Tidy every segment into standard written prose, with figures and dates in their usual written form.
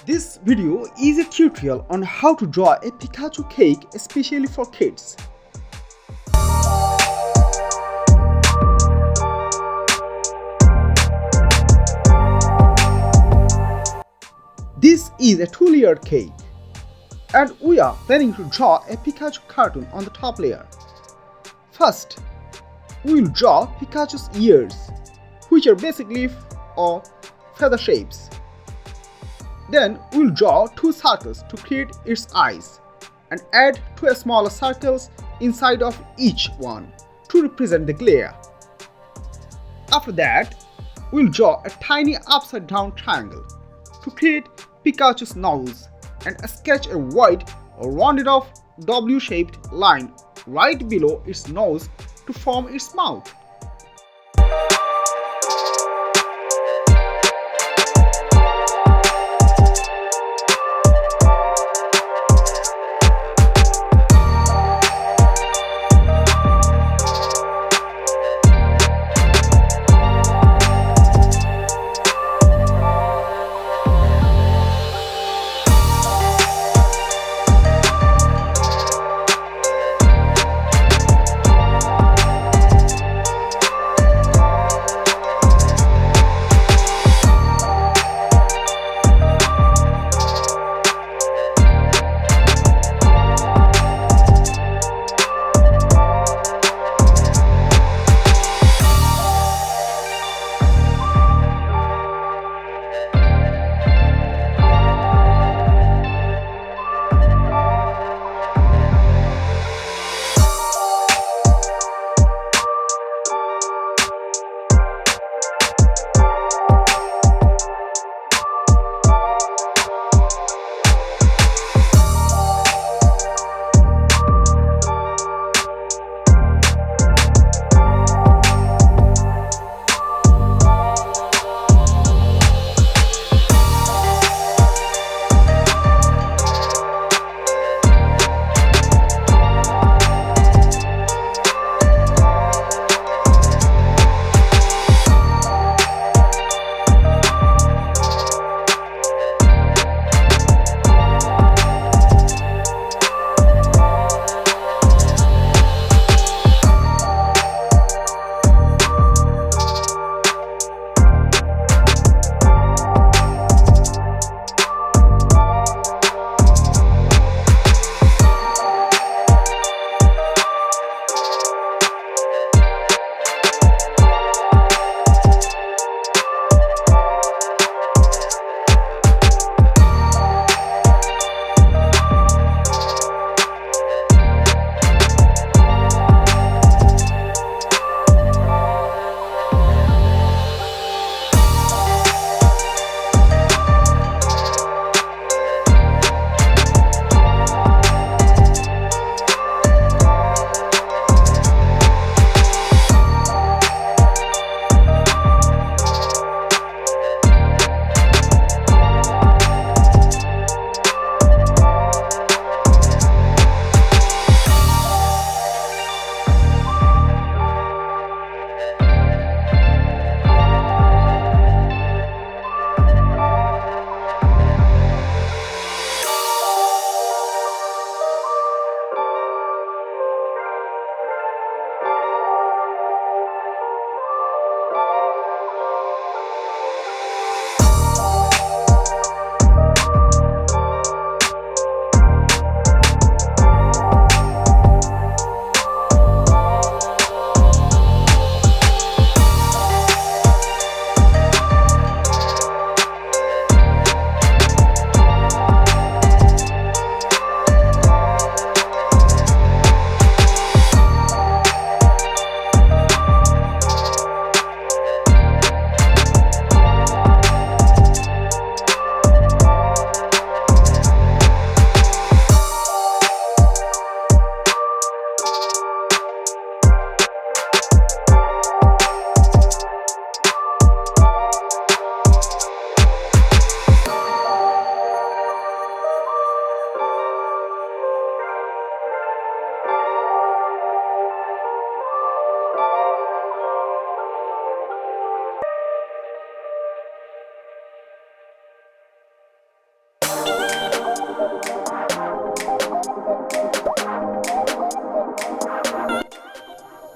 This video is a tutorial on how to draw a Pikachu cake especially for kids. This is a 2-layered cake and we are planning to draw a Pikachu cartoon on the top layer. First, we will draw Pikachu's ears, which are basically or feather shapes. Then we will draw 2 circles to create its eyes and add 2 smaller circles inside of each one to represent the glare. After that, we will draw a tiny upside down triangle to create Pikachu's nose and sketch a wide or rounded off W-shaped line right below its nose to form its mouth.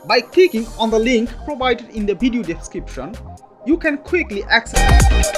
By clicking on the link provided in the video description, you can quickly access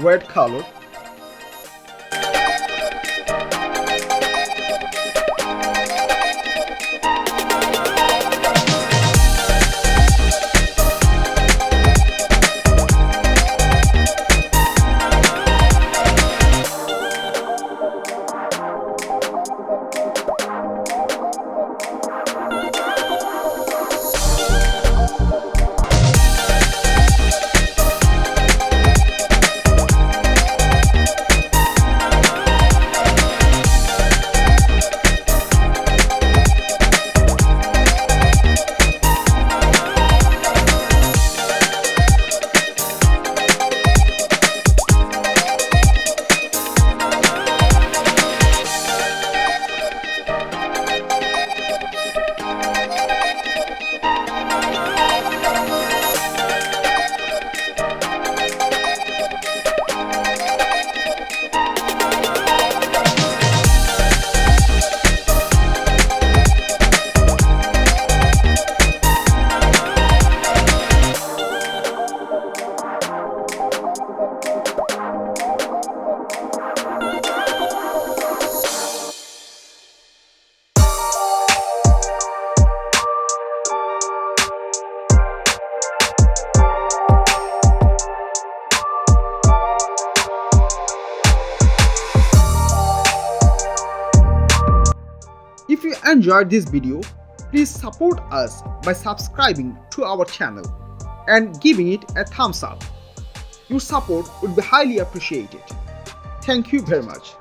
red color, If you enjoyed this video, please support us by subscribing to our channel and giving it a thumbs up. Your support would be highly appreciated. Thank you very much.